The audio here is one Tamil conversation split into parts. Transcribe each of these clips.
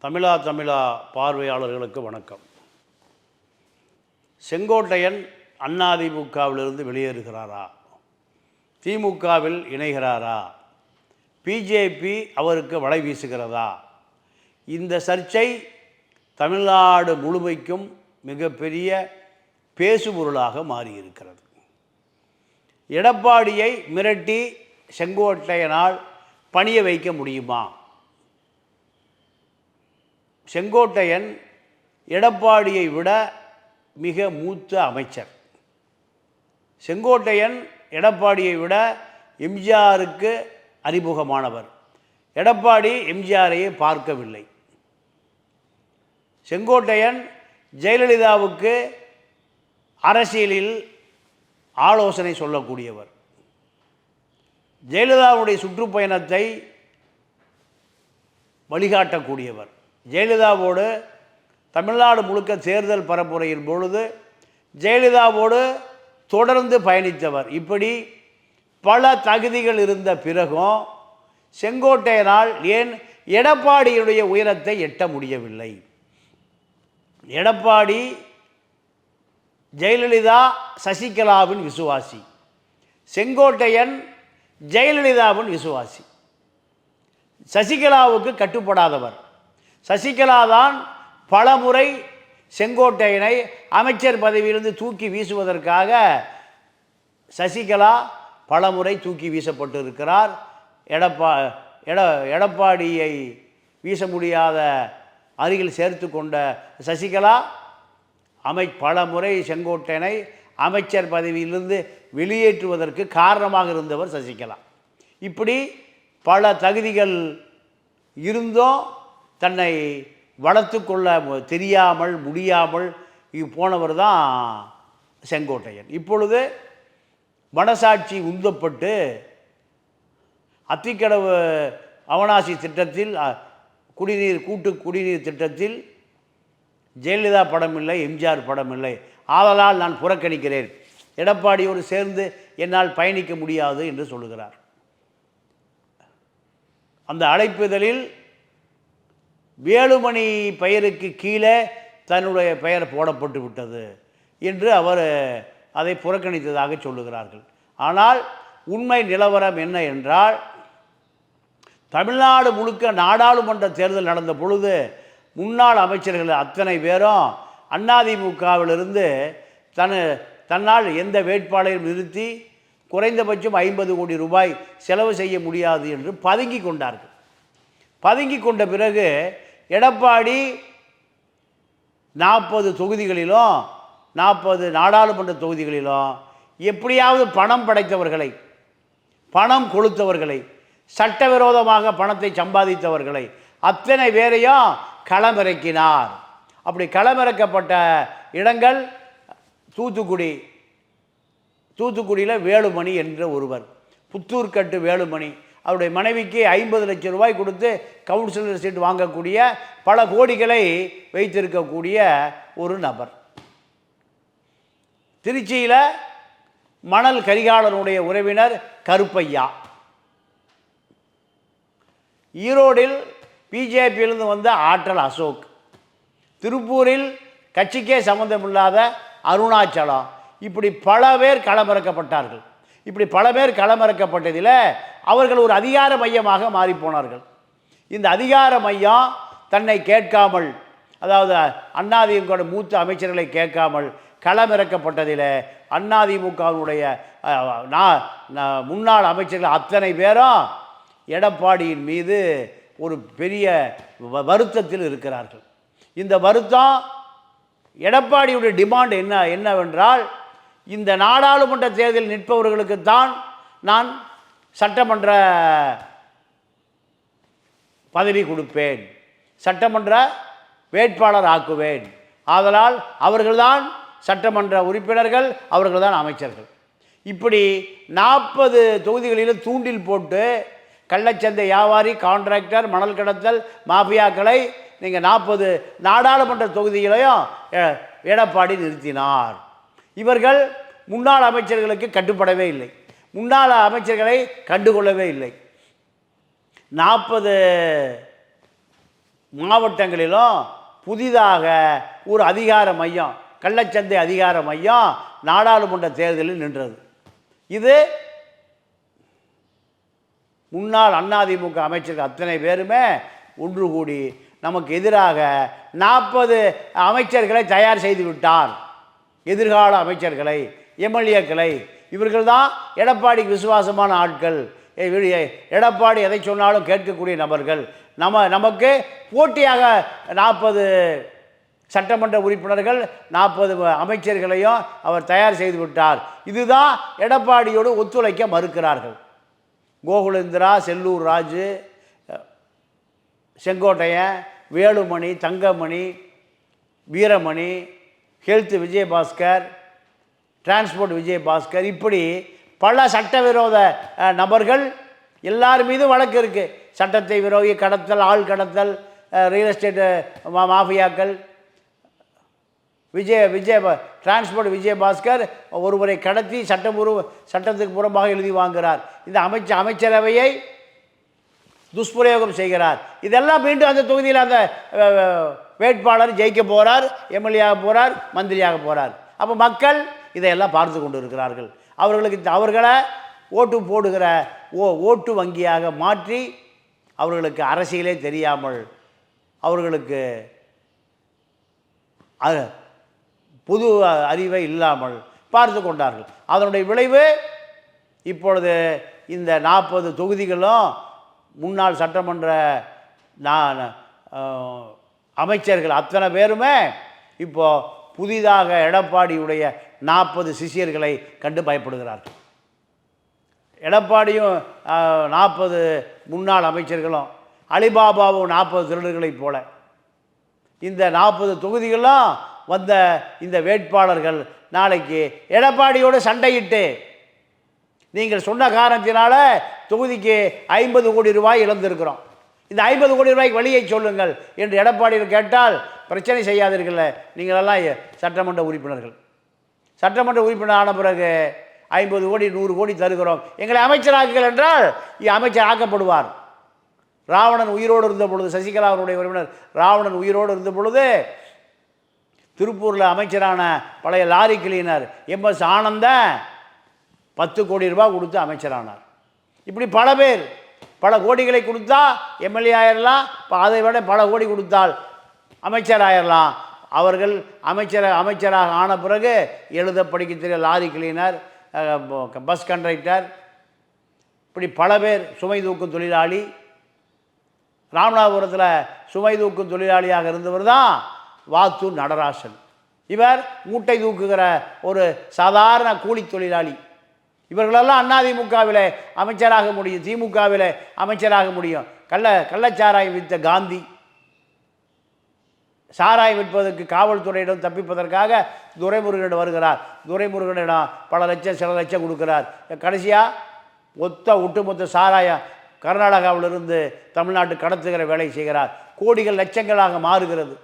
தமிழா பார்வையாளர்களுக்கு வணக்கம். செங்கோட்டையன் அதிமுகவிலிருந்து வெளியேறுகிறாரா? திமுகவில் இணைகிறாரா? பிஜேபி அவருக்கு வலை வீசுகிறதா? இந்த சர்ச்சை தமிழ்நாடு முழுமைக்கும் மிகப்பெரிய பேசுபொருளாக மாறியிருக்கிறது. எடப்பாடியை மிரட்டி செங்கோட்டையனால் பணிய வைக்க முடியுமா? செங்கோட்டையன் எடப்பாடியை விட மிக மூத்த அமைச்சர். செங்கோட்டையன் எடப்பாடியை விட எம்ஜிஆருக்கு அறிமுகமானவர். எடப்பாடி எம்ஜிஆரையே பார்க்கவில்லை. செங்கோட்டையன் ஜெயலலிதாவுக்கு அரசியலில் ஆலோசனை சொல்லக்கூடியவர். ஜெயலலிதாவுடைய சுற்றுப்பயணத்தை வழிகாட்டக்கூடியவர். ஜெயலலிதாவோடு தமிழ்நாடு முழுக்க தேர்தல் பரப்புரையின் பொழுது ஜெயலலிதாவோடு தொடர்ந்து பயணித்தவர். இப்படி பல தகுதிகள் இருந்த பிறகும் செங்கோட்டையனால் ஏன் எடப்பாடியுடைய உயரத்தை எட்ட முடியவில்லை? எடப்பாடி ஜெயலலிதா சசிகலாவின் விசுவாசி, செங்கோட்டையன் ஜெயலலிதாவின் விசுவாசி. சசிகலாவுக்கு கட்டுப்படாதவர். சசிகலா தான் பலமுறை செங்கோட்டையனை அமைச்சர் பதவியிலிருந்து தூக்கி வீசுவதற்காக சசிகலா பலமுறை தூக்கி வீசப்பட்டு இருக்கிறார். எடப்பாடியை வீச முடியாத அருகில் சேர்த்து கொண்ட சசிகலா பலமுறை செங்கோட்டையனை அமைச்சர் பதவியிலிருந்து வெளியேற்றுவதற்கு காரணமாக இருந்தவர் சசிகலா. இப்படி பல தகுதிகள் இருந்தும் தன்னை வளர்த்து கொள்ள தெரியாமல் முடியாமல் போனவர் தான் செங்கோட்டையன். இப்பொழுது மனசாட்சி உந்தப்பட்டு அத்திக்கடவு அவனாசி திட்டத்தில் கூட்டு குடிநீர் திட்டத்தில் ஜெயலலிதா படம் இல்லை, எம்ஜிஆர் படம் இல்லை, ஆதலால் நான் புறக்கணிக்கிறேன், எடப்பாடியோடு சேர்ந்து என்னால் பயணிக்க முடியாது என்று சொல்லுகிறார். அந்த அழைப்புதலில் வேலுமணி பெயருக்கு கீழே தன்னுடைய பெயர் போடப்பட்டு விட்டது என்று அவர் அதை புறக்கணித்ததாக சொல்லுகிறார்கள். ஆனால் உண்மை நிலவரம் என்ன என்றால், தமிழ்நாடு முழுக்க நாடாளுமன்ற தேர்தல் நடந்த பொழுது முன்னாள் அமைச்சர்கள் அத்தனை பேரும் அதிமுகவிலிருந்து தன்னால் எந்த வேட்பாளரையும் நிறுத்தி குறைந்தபட்சம் 50 கோடி ரூபாய் செலவு செய்ய முடியாது என்று பதுங்கி கொண்டார்கள். பதுங்கி கொண்ட பிறகு எடப்பாடி 40 தொகுதிகளிலும் 40 நாடாளுமன்ற தொகுதிகளிலும் எப்படியாவது பணம் படைத்தவர்களை, பணம் கொளுத்தவர்களை, சட்டவிரோதமாக பணத்தை சம்பாதித்தவர்களை அத்தனை பேரையும் களமிறக்கினார். அப்படி களமிறக்கப்பட்ட இடங்கள் தூத்துக்குடியில் வேலுமணி என்ற ஒருவர், புத்தூர்கட்டு வேலுமணி, அவருடைய மனைவிக்கு 50 லட்சம் ரூபாய் கொடுத்து கவுன்சிலர் சீட் வாங்கக்கூடிய பல கோடிகளை வைத்திருக்கக்கூடிய ஒரு நபர். திருச்சியில் மணல் கரிகாலனுடைய உறவினர் கருப்பையா. ஈரோடில் பிஜேபியிலிருந்து வந்த ஆற்றல் அசோக். திருப்பூரில் கட்சிக்கே சம்பந்தமில்லாத அருணாச்சலம். இப்படி பல பேர் களமிறக்கப்பட்டார்கள். இப்படி பல பேர் களமிறக்கப்பட்டதில் அவர்கள் ஒரு அதிகார மையமாக மாறிப்போனார்கள். இந்த அதிகார மையம் தன்னை கேட்காமல், அதாவது அதிமுக மூத்த அமைச்சர்களை கேட்காமல் களமிறக்கப்பட்டதில் அதிமுகவுடைய முன்னாள் அமைச்சர்கள் அத்தனை பேரும் எடப்பாடியின் மீது ஒரு பெரிய வருத்தத்தில் இருக்கிறார்கள். இந்த வருத்தம் எடப்பாடியுடைய டிமாண்ட் என்னவென்றால், இந்த நாடாளுமன்ற தேர்தலில் நிற்பவர்களுக்குத்தான் நான் சட்டமன்ற பதவி கொடுப்பேன், சட்டமன்ற வேட்பாளர் ஆக்குவேன், ஆதலால் அவர்கள்தான் சட்டமன்ற உறுப்பினர்கள், அவர்கள்தான் அமைச்சர்கள். இப்படி 40 தொகுதிகளிலும் தூண்டில் போட்டு கள்ளச்சந்தை வியாபாரி, கான்ட்ராக்டர், மணல் கடத்தல் மாஃபியாக்களை நீங்கள் 40 நாடாளுமன்ற தொகுதிகளையும் எடப்பாடி நிறுத்தினார். இவர்கள் முன்னாள் அமைச்சர்களுக்கு கட்டுப்படவே இல்லை, முன்னாள் அமைச்சர்களை கண்டுகொள்ளவே இல்லை. 40 மாவட்டங்களிலும் புதிதாக ஒரு அதிகார மையம், கள்ளச்சந்தை அதிகார மையம் நாடாளுமன்ற தேர்தலில் நின்றது. இது முன்னாள் அதிமுக அமைச்சர்கள் அத்தனை பேருமே ஒன்று கூடி நமக்கு எதிராக 40 அமைச்சர்களை தயார் செய்து விட்டார். எதிர்கால அமைச்சர்களை, எம்எல்ஏக்களை. இவர்கள் தான் எடப்பாடிக்கு விசுவாசமான ஆட்கள். எடப்பாடி எதை சொன்னாலும் கேட்கக்கூடிய நபர்கள். நமக்கு போட்டியாக 40 சட்டமன்ற உறுப்பினர்கள், 40 அமைச்சர்களையும் அவர் தயார் செய்து விட்டார். இதுதான் எடப்பாடியோடு ஒத்துழைக்க மறுக்கிறார்கள். கோகுலேந்திரா, செல்லூர் ராஜு, செங்கோட்டையன், வேலுமணி, தங்கமணி, வீரமணி, ஹெல்த் விஜயபாஸ்கர், டிரான்ஸ்போர்ட் விஜயபாஸ்கர், இப்படி பல சட்டவிரோத நபர்கள் எல்லார் மீதும் வழக்கு இருக்குது. சட்டத்தை விரோதி கடத்தல், ஆள் கடத்தல், ரியல் எஸ்டேட் மாஃபியாக்கள். டிரான்ஸ்போர்ட் விஜயபாஸ்கர் ஒருவரை கடத்தி சட்டத்துக்கு புறம்பாக எழுதி வாங்குகிறார். இந்த அமைச்சரவையை துஷ்பிரயோகம் செய்கிறார். இதெல்லாம் மீண்டும் அந்த தொகுதியில் அந்த வேட்பாளர் ஜெயிக்க போகிறார், எம்எல்ஏ போகிறார், மந்திரியாக போகிறார். அப்போ மக்கள் இதையெல்லாம் பார்த்து கொண்டு இருக்கிறார்கள். அவர்களை ஓட்டு போடுகிற ஓட்டு வங்கியாக மாற்றி அவர்களுக்கு அரசியலே தெரியாமல், அவர்களுக்கு பொது அறிவை இல்லாமல் பார்த்து கொண்டார்கள். அதனுடைய விளைவு இப்பொழுது இந்த 40 தொகுதிகளும் முன்னாள் சட்டமன்ற அமைச்சர்கள் அத்தனை பேருமே இப்போ புதிதாக எடப்பாடியுடைய 40 சிஷியர்களை கண்டு பயப்படுகிறார்கள். எடப்பாடியும் 40 முன்னாள் அமைச்சர்களும் அலிபாபாவும் 40 திருடர்களைப் போல இந்த 40 தொகுதிகளும் வந்த இந்த வேட்பாளர்கள் நாளைக்கு எடப்பாடியோடு சண்டையிட்டு, நீங்கள் சொன்ன காரணத்தினால தொகுதிக்கு 50 கோடி ரூபாய் இழந்திருக்கிறோம், இந்த 50 கோடி ரூபாய்க்கு வழியை சொல்லுங்கள் என்று எடப்பாடியில் கேட்டால் பிரச்சனை செய்யாதீர்கள். நீங்களெல்லாம் சட்டமன்ற உறுப்பினர்கள், சட்டமன்ற உறுப்பினர் ஆன பிறகு 50 கோடி 100 கோடி தருகிறோம், எங்களை அமைச்சராக்குங்கள் என்றால் அமைச்சர் ஆக்கப்படுவார். ராவணன் உயிரோடு இருந்த பொழுது, சசிகலா அவருடைய உறவினர் ராவணன் உயிரோடு இருந்த பொழுது திருப்பூரில் அமைச்சரான பழைய லாரி கிளீனர் எம்எஸ் ஆனந்தன் 10 கோடி ரூபாய் கொடுத்து அமைச்சரானார். இப்படி பல பேர் பல கோடிகளை கொடுத்தா எம்எல்ஏ ஆயிடலாம், அதை விட பல கோடி கொடுத்தால் அமைச்சர் ஆயிடலாம். அவர்கள் அமைச்சராக ஆன பிறகு எழுத படிக்க தெரிய லாரி கிளீனர், பஸ் கண்டக்டர், இப்படி பல பேர், சுமை தூக்கும் தொழிலாளி. ராமநாதபுரத்தில் சுமை தூக்கும் தொழிலாளியாக இருந்தவர் தான் வாத்தூர் நடராசன். இவர் மூட்டை தூக்குகிற ஒரு சாதாரண கூலி தொழிலாளி. இவர்களெல்லாம் அதிமுகவில் அமைச்சராக முடியும், திமுகவில் அமைச்சராக முடியும். கள்ளச்சாராயம் விற்ற காந்தி, சாராயம் விற்பதற்கு காவல்துறையிடம் தப்பிப்பதற்காக துரைமுருகனிடம் வருகிறார். துரைமுருகனிடம் பல லட்சம் சில லட்சம் கொடுக்கிறார். கடைசியாக ஒட்டுமொத்த சாராயம் கர்நாடகாவிலிருந்து தமிழ்நாட்டு கடத்துகிற வேலை செய்கிறார். கோடிகள் லட்சங்களாக மாறுகிறது.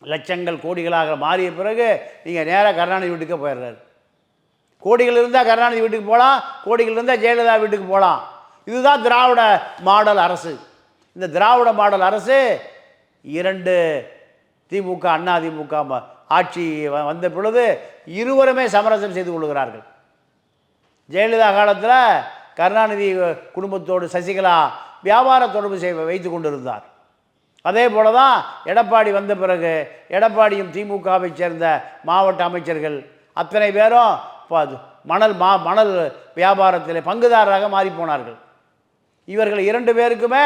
லட்சங்கள் கோடிகளாக மாறிய பிறகு நீங்கள் நேராக கருணாநிதி வீட்டுக்கு போயிடுறாரு. கோடிகள் இருந்தால் கருணாநிதி வீட்டுக்கு போகலாம், கோடிகள் இருந்தால் ஜெயலலிதா வீட்டுக்கு போகலாம். இதுதான் திராவிட மாடல் அரசு. இந்த திராவிட மாடல் அரசு 2 திமுக அதிமுக ஆட்சி வந்த பொழுது இருவருமே சமரசம் செய்து கொள்கிறார்கள். ஜெயலலிதா காலத்தில் கருணாநிதி குடும்பத்தோடு சசிகலா வியாபார தொடர்பு வைத்து கொண்டிருந்தார். அதே போல தான் எடப்பாடி வந்த பிறகு எடப்பாடியும் திமுகவை சேர்ந்த மாவட்ட அமைச்சர்கள் அத்தனை பேரும் மணல் வியாபாரத்தில் பங்குதாரராக மாறிப்போனார்கள். இவர்கள் 2 பேருக்குமே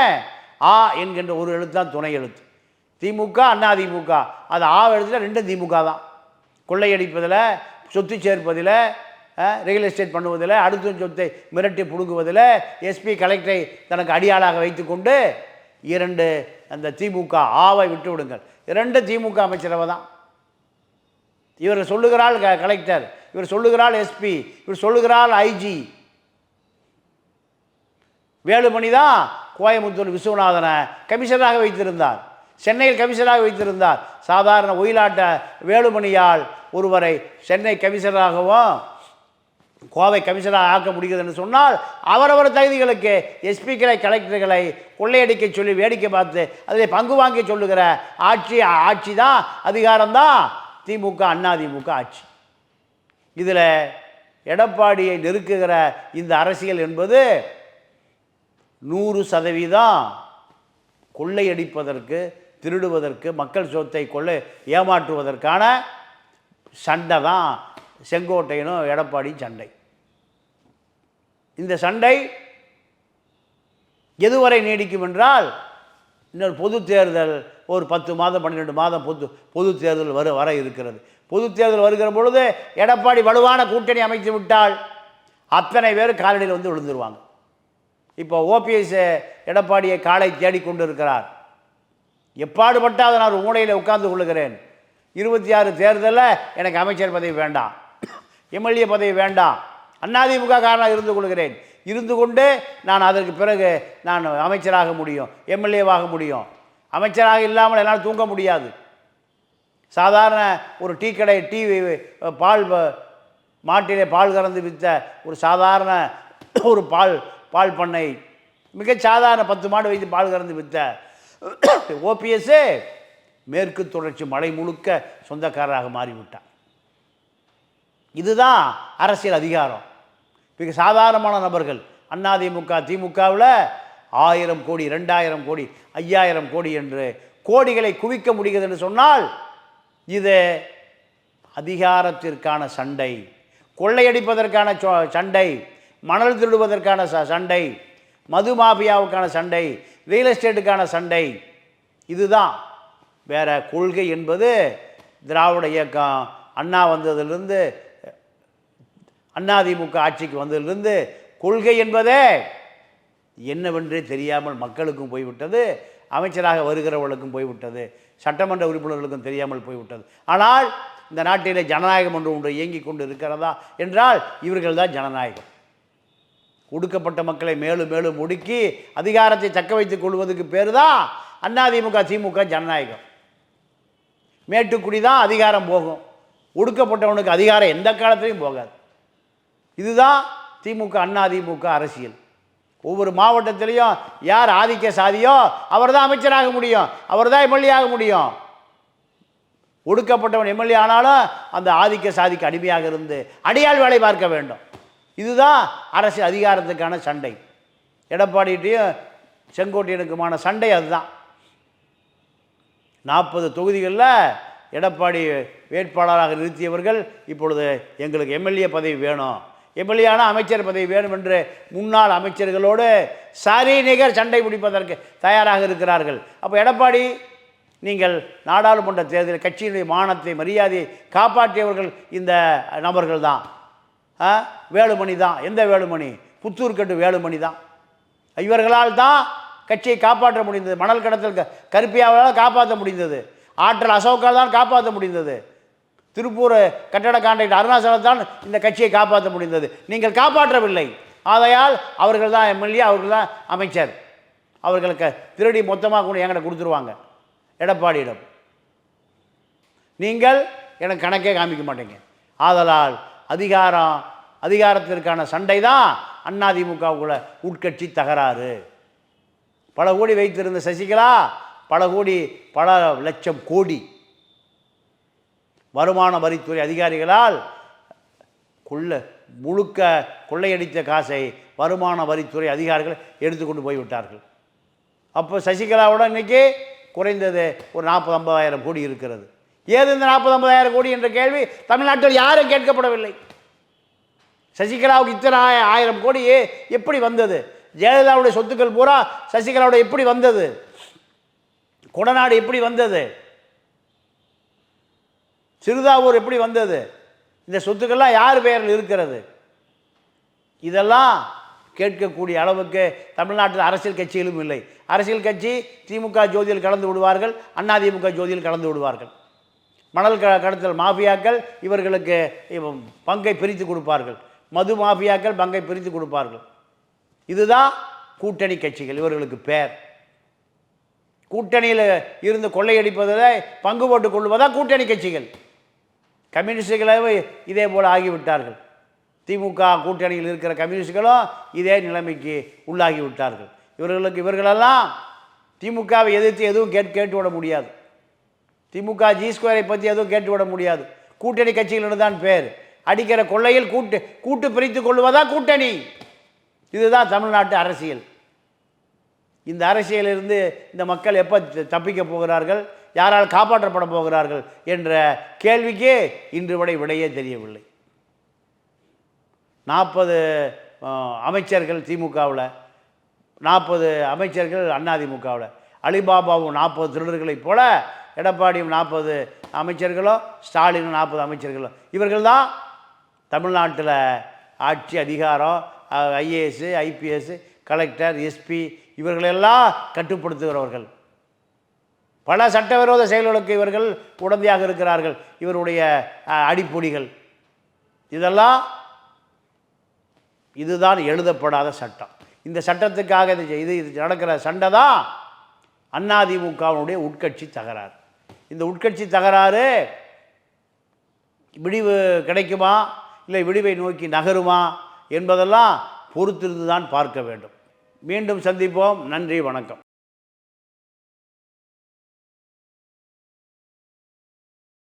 ஆ என்கின்ற ஒரு எழுத்து தான் துணை எழுத்து. திமுக அதிமுக, அது ஆ எழுத்துல 2 திமுக தான். கொள்ளையடிப்பதில், சொத்து சேர்ப்பதில், ரியல் எஸ்டேட் பண்ணுவதில், அடுத்த சொத்தை மிரட்டி பிடுங்குவதில், எஸ்பி கலெக்டரை தனக்கு அடியாளாக வைத்துக்கொண்டு 2 அந்த திமுக ஆவை விட்டு விடுங்கள். 2 திமுக அமைச்சரவை தான். இவர் சொல்லுகிறாள் கலெக்டர், இவர் சொல்லுகிறாள் எஸ்பி, இவர் சொல்லுகிறாள் ஐஜி. வேலுமணி தான் கோயம்புத்தூர் விஸ்வநாதனை கமிஷனராக வைத்திருந்தார், சென்னையில் கமிஷனராக வைத்திருந்தார். சாதாரண ஒயிலாட்ட வேலுமணியால் ஒருவரை சென்னை கமிஷனராகவும் கோவை கமிஷனராக ஆக்க முடிகிறது என்று சொன்னால் அவரவர் தகுதிகளுக்கு எஸ்பிக்களை கலெக்டர்களை கொள்ளையடிக்க சொல்லி வேடிக்கை பார்த்து அதில் பங்கு வாங்கி சொல்லுகிற ஆட்சி தான் அதிகாரம்தான் திமுக அதிமுக ஆட்சி. இதில் எடப்பாடியை நெருக்குகிற இந்த அரசியல் என்பது 100% கொள்ளையடிப்பதற்கு, திருடுவதற்கு, மக்கள் சொத்தை ஏமாற்றுவதற்கான சண்டை தான் செங்கோட்டையனும் எடப்பாடி சண்டை. இந்த சண்டை எதுவரை நீடிக்கும் என்றால், இன்னொரு பொது தேர்தல் ஒரு 10 மாதம் 12 மாதம் பொது தேர்தல் வர இருக்கிறது. பொது தேர்தல் வருகிற பொழுது எடப்பாடி வலுவான கூட்டணி அமைத்து விட்டால் அத்தனை பேர் காலடியில் வந்து விழுந்துருவாங்க. இப்போ ஓபிஎஸ் எடப்பாடியை காலை தேடிக்கொண்டு இருக்கிறார். எப்பாடுபட்டால் நான் ஒரு மூலையில் உட்கார்ந்து கொள்ளுகிறேன். 26 தேர்தலில் எனக்கு அமைச்சர் பதவி வேண்டாம், எம்எல்ஏ பதவி வேண்டாம், அதிமுக காரணம் இருந்து கொள்கிறேன். இருந்து கொண்டு நான் அதற்கு பிறகு நான் அமைச்சராக முடியும், எம்எல்ஏவாக முடியும். அமைச்சராக இல்லாமல் என்னால் தூங்க முடியாது. சாதாரண ஒரு டீ கடை, பால் மாட்டிலே பால் கறந்து விற்ற ஒரு சாதாரண ஒரு பால் பண்ணை, மிக சாதாரண 10 மாடு வைத்து பால் கறந்து விற்ற ஓபிஎஸ் மேற்கு தொடர்ச்சி மலை முழுக்க சொந்தக்காரராக மாறிவிட்டார். இதுதான் அரசியல் அதிகாரம். மிக சாதாரணமான நபர்கள் அதிமுக திமுகவில் 1000 கோடி 2000 கோடி 5000 கோடி என்று கோடிகளை குவிக்க முடிகிறது என்று சொன்னால் இது அதிகாரத்திற்கான சண்டை, கொள்ளையடிப்பதற்கான சண்டை, மணல் திருடுவதற்கான சண்டை, மது மாஃபியாவுக்கான சண்டை, ரியல் எஸ்டேட்டுக்கான சண்டை. இதுதான். வேற கொள்கை என்பது திராவிட இயக்கம் அண்ணா வந்ததிலிருந்து, அதிமுக ஆட்சிக்கு வந்ததிலிருந்து கொள்கை என்பதே என்னவென்றே தெரியாமல் மக்களுக்கும் போய்விட்டது, அமைச்சராக வருகிறவர்களுக்கும் போய்விட்டது, சட்டமன்ற உறுப்பினர்களுக்கும் தெரியாமல் போய்விட்டது. ஆனால் இந்த நாட்டிலே ஜனநாயகம் ஒன்று இயங்கிக் கொண்டு இருக்கிறதா என்றால் இவர்கள் தான் ஜனநாயகம். ஒடுக்கப்பட்ட மக்களை மேலும் மேலும் ஒடுக்கி அதிகாரத்தை தக்க வைத்துக் கொள்வதற்கு பேர் தான் அதிமுக திமுக ஜனநாயகம். மேட்டுக்குடி தான் அதிகாரம் போகும், ஒடுக்கப்பட்டவனுக்கு அதிகாரம் எந்த காலத்திலையும் போகாது. இதுதான் திமுக அதிமுக அரசியல். ஒவ்வொரு மாவட்டத்திலையும் யார் ஆதிக்க சாதியோ அவர் தான் அமைச்சராக முடியும், அவர் தான் எம்எல்ஏ ஆக முடியும். ஒடுக்கப்பட்டவன் எம்எல்ஏ ஆனாலும் அந்த ஆதிக்க சாதிக்கு அடிமையாக இருந்து அடியாள் வேலை பார்க்க வேண்டும். இதுதான் அரசியல் அதிகாரத்துக்கான சண்டை. எடப்பாடியிட்டையும் செங்கோட்டையனுக்குமான சண்டை அதுதான். 40 தொகுதிகளில் எடப்பாடி வேட்பாளராக நிறுத்தியவர்கள் இப்பொழுது எங்களுக்கு எம்எல்ஏ பதவி வேணும், எம்எல்ஏ அமைச்சர் பதவி வேணும் என்று முன்னாள் அமைச்சர்களோடு சரி நிகர் சண்டை பிடிப்பதற்கு தயாராக இருக்கிறார்கள். அப்போ எடப்பாடி, நீங்கள் நாடாளுமன்ற தேர்தலில் கட்சியினுடைய மானத்தை மரியாதையை காப்பாற்றியவர்கள் இந்த நபர்கள் தான். வேலுமணி தான். எந்த வேலுமணி? புத்தூர் கட்டு வேலுமணி தான். இவர்களால் தான் கட்சியை காப்பாற்ற முடிந்தது. மணல் கடத்தல் கருப்பியாவால் காப்பாற்ற முடிந்தது. ஆற்றல் அசோக்கால் தான் காப்பாற்ற முடிந்தது. திருப்பூர் கட்டட கான்ட்ராக்டர் அருணாச்சலத்தான் இந்த கட்சியை காப்பாற்ற முடிந்தது. நீங்கள் காப்பாற்றவில்லை. ஆகையால் அவர்கள் தான் எம்எல்ஏ, அவர்கள் தான் அமைச்சர். அவர்களுக்கு திருடி மொத்தமாக கொண்டு என்கிட்ட கொடுத்துருவாங்க எடப்பாடியிடம். நீங்கள் எனக்கு கணக்கே காமிக்க மாட்டீங்க. ஆதலால் அதிகாரத்திற்கான சண்டை தான் அதிமுகவுக்குள்ள உட்கட்சி தகராறு. பல கோடி வைத்திருந்த சசிகலா பல லட்சம் கோடி வருமான வரித்துறை அதிகாரிகளால் முழுக்க கொள்ளையடித்த காசை வருமான வரித்துறை அதிகாரிகள் எடுத்துக்கொண்டு போய்விட்டார்கள். அப்போ சசிகலாவோட இன்றைக்கி குறைந்தது ஒரு 40-50 கோடி இருக்கிறது. ஏது இந்த 40-50 கோடி என்ற கேள்வி தமிழ்நாட்டில் யாரும் கேட்கப்படவில்லை. சசிகலாவுக்கு இத்தனை 1000 கோடி எப்படி வந்தது? ஜெயலலிதாவுடைய சொத்துக்கள் பூரா சசிகலாவோட எப்படி வந்தது? கொடநாடு எப்படி வந்தது? சிறுதாவூர் எப்படி வந்தது? இந்த சொத்துக்கள்லாம் யார் பெயரில் இருக்கிறது? இதெல்லாம் கேட்கக்கூடிய அளவுக்கு தமிழ்நாட்டில் அரசியல் கட்சிகளும் இல்லை. அரசியல் கட்சி திமுக ஜோதியில் கலந்து விடுவார்கள், அதிமுக ஜோதியில் கலந்து விடுவார்கள். மணல் கடத்தல் மாஃபியாக்கள் இவர்களுக்கு பங்கை பிரித்து கொடுப்பார்கள், மது மாஃபியாக்கள் பங்கை பிரித்து கொடுப்பார்கள். இதுதான் கூட்டணி கட்சிகள். இவர்களுக்கு பேர் கூட்டணியில் இருந்து கொள்ளையடிப்பதில் பங்கு போட்டுக் கொள்வதா கூட்டணி கட்சிகள். கம்யூனிஸ்டுகளாக இதே போல் ஆகிவிட்டார்கள். திமுக கூட்டணியில் இருக்கிற கம்யூனிஸ்டுகளும் இதே நிலைமைக்கு உள்ளாகி விட்டார்கள். இவர்களெல்லாம் திமுகவை எதிர்த்து எதுவும் கேட்டு விட முடியாது. திமுக G2 பற்றி எதுவும் கேட்டு விட முடியாது. கூட்டணி கட்சிகளிடம் தான் பேர். அடிக்கிற கொள்ளையில் கூட்டு பிரித்து கொள்வதா கூட்டணி. இதுதான் தமிழ்நாட்டு அரசியல். இந்த அரசியலிருந்து இந்த மக்கள் எப்போ தப்பிக்க போகிறார்கள், யாரால் காப்பாற்றப்பட போகிறார்கள் என்ற கேள்விக்கு இன்று வரை விடையே தெரியவில்லை. 40 அமைச்சர்கள் திமுகவில், 40 அமைச்சர்கள் அதிமுகவில். அலிபாபாவும் 40 திருடர்களைப் போல எடப்பாடியும் 40 அமைச்சர்களும், ஸ்டாலினும் 40 அமைச்சர்களும். இவர்கள் தான் தமிழ்நாட்டில் ஆட்சி அதிகாரம், IAS, IPS, கலெக்டர், SP இவர்களெல்லாம் கட்டுப்படுத்துகிறவர்கள். பல சட்டவிரோத செயல்களுக்கு இவர்கள் உடந்தையாக இருக்கிறார்கள். இவருடைய அடிப்பொடிகள். இதுதான் எழுதப்படாத சட்டம். இந்த சட்டத்துக்காக இது நடக்கிற சண்டை தான் அதிமுகவினுடைய உட்கட்சி தகராறு. இந்த உட்கட்சி தகராறு விடிவு கிடைக்குமா, இல்லை விடிவை நோக்கி நகருமா என்பதெல்லாம் பொறுத்திருந்து தான் பார்க்க வேண்டும். மீண்டும் சந்திப்போம். நன்றி, வணக்கம்.